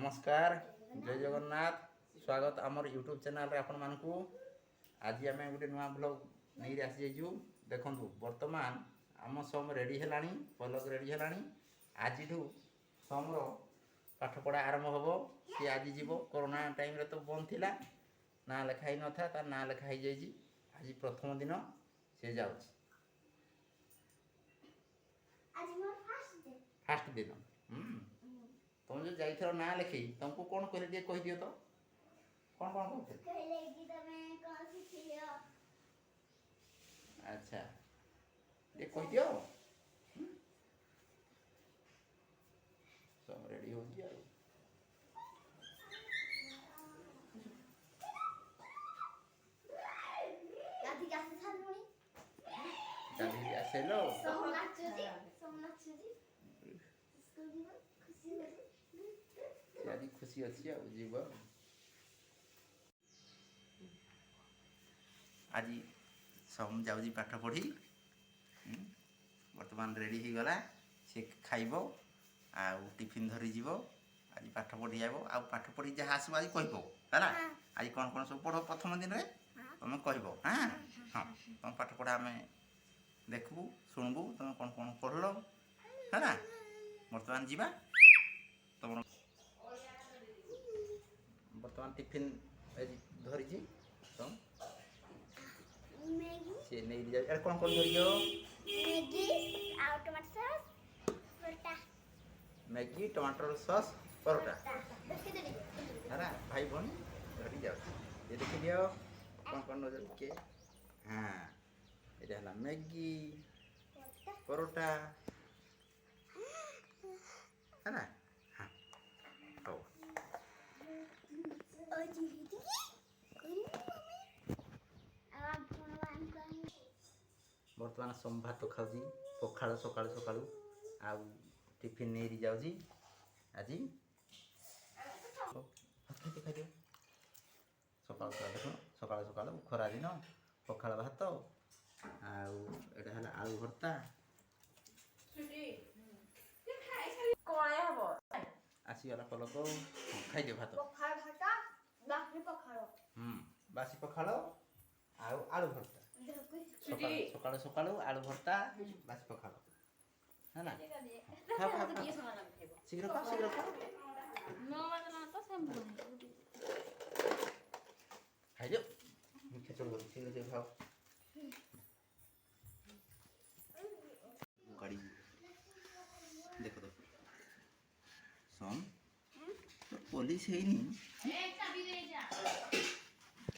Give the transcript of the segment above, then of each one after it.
नमस्कार जय जगन्नाथ स्वागत आमर यूट्यूब चैनल रे आपण मानकू आज आम गोटे नुआ ब्लॉग नहीं आसी जाइजु देखु वर्तमान आम सम रेडी है पलक रेडी है आज समर पाठपढ़ा आरंभ हम सी आज जीव कोरोना टाइम रे तो बंद थिला ना लिखाई न था तार ना लिखाई जाइए आज प्रथम दिन सी जाऊँ फास्ट दिन तुम जो जाइथर ना लिखी तुमको कौन कहले जे कह दियो तो कौन कहले कि तमे कौन सिखियो अच्छा ये कह दियो सब रेडी हो गया दादी कैसे छानमुनी दादी कैसे लो सोमनाथ जी स्कूल जीवन खुशी हो आज खुशी अच्छी जीव आज सब जाऊँ पाठ पढ़ी बर्तमान रेडी हो गला सी खाइब आ टिफिन धरी जीव आज पाठ पढ़ी जाब आ पाठ पढ़ी जहाँ आसब आज कह है आज कौन कौन सब पढ़ प्रथम दिन में तुम कह हाँ हाँ तुम पाठ पढ़ा आम देखबू शुणबू तुम कौन कौन पढ़ल है ना बर्तमान जीवा तुम बर्तमान टिफिन धरी तुम से नहीं जा कौन कौन धरियो मैगी आ टमाटर सॉस परोटा मैगी टमाटर सॉस परोटा है ना भाई बहन धरी जाओ ये देख लियो कौन कौन नजर के हाँ ये है मैगी परोटा है ना हाँ हो बर्तमान सम भात खाऊँ पखाड़ सका सका आ टिफिन नहीं जाऊँ आज खाई सका देख सका सका खरा दिन पखाड़ भात आउ आलू भर्ता आसीगला पलक खाई भात बासी पखाड़ आलू भर्ता सकाल सकाल आलू भर्ता बासी पखाड़ है ना शीघ्र खा शीघ्र खा खाई जाओ खेचड़ शीघ्र खाओ गाड़ी देखो तो सोम तो पुलिस है नहीं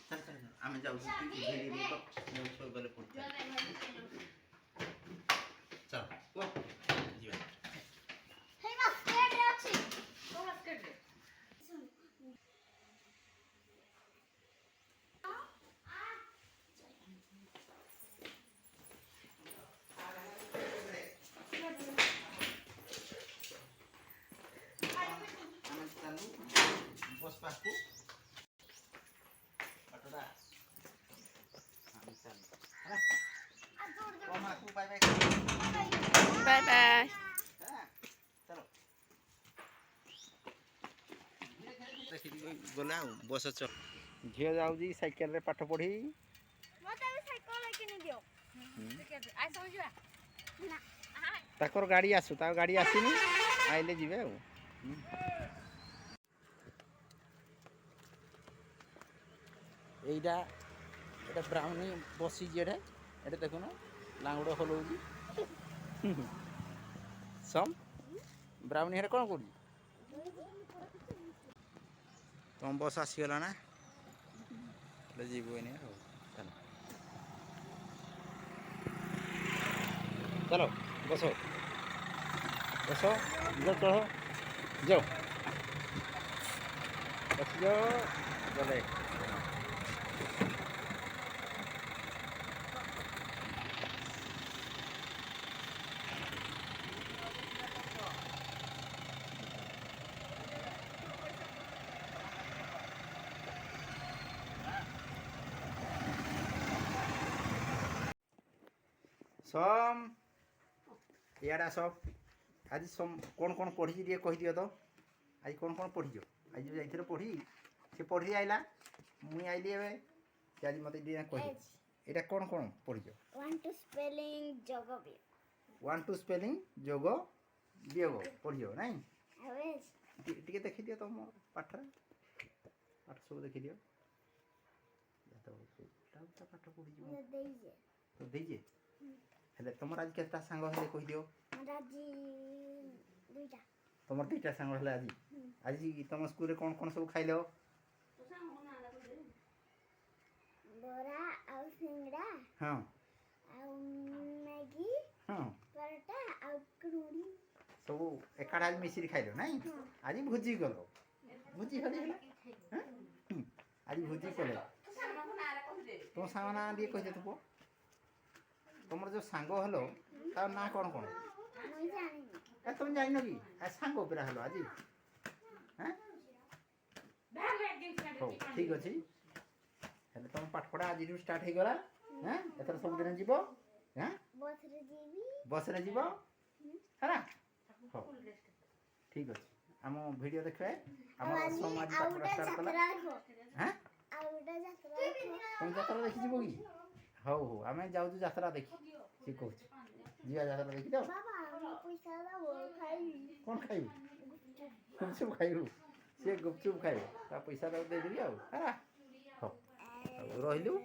चल चल आम जाऊ तो गले पड़ता चल वो जीवा हे बास्केट रे अछि को बास्केट रे बस पासको पटरा हम चल है को बाय बाय बाय बाय चलो देखि गला बस च झियो जाऊ जी साइकिल रे पाठ पढ़ी मते साइकिल लेके नि दियो आ समझवा ना ताकर गाड़ी आसु ता गाड़ी आसीनी आइले जिवे आ এইটা এটা ব্রাউনি বসি যেটা এটা দেখুন লাঙ্গুড় হলৌছি সম ব্রাউনি এটা কোন করি तुम बस आसीगला ना जीव चलो चलो बसो बसो जाओ चढ़ो जाओ बस जाओ गले सम इड़ा सब आज सम कौन कौन पढ़ी कह दियो तो आज कौन कौन पढ़ी आज जाइए पढ़ी से पढ़ी आइला मुई आइली एबे से आज मते दिया कहि एटा कोन कोन पढ़ियो 1 to spelling geography 1 2 स्पेलिंग जोग वियोग पढ़ियो नहीं average टिके देखि दियो तुम पाठ पाठ सब देखि दियो तो पाठ पढ़ी जो देइजे तो देजे हेले तुमर आज केटा संग हेले कहि दियो राजी दुईटा तुमर दुईटा संग हेले आज आज तुम स्कूल रे कोन सब खाइलो बोरा आउ सिंगड़ा हां आउ मैगी हां पराठा आउ क्रूड़ी सब एकाड आज मिसिरी खाइलो नहीं आज भोजी गलो भोजी हले हेला आज भोजी कले तुम सामना दिए कहि दे तू तुमर जो सांग हलो तार ना कोन कोन मुई जानिनी तुम जाइनो कि सांग उपरा हलो आज हैं हो ठीक अछि हेले तुम पाठ पढ़ा आज स्टार्ट हे गला हैं एतर सब दिन जीवो हैं बस रे जीवो हैना हो ठीक अछि हम वीडियो देखबे हमर समाज पाठ स्टार्ट कला हैं आउटा जात्रा तुम जात्रा देखि जीवो कि हो हो आमे जाउ जात्रा देखि से कहू जिया जात्रा देखि दो बाबा हम पैसा दबो खाई कोन खाइबू गुपचुप खाइबू से गुपचुप खाइबू ता पैसा दे देबी आ हैना हो रहलु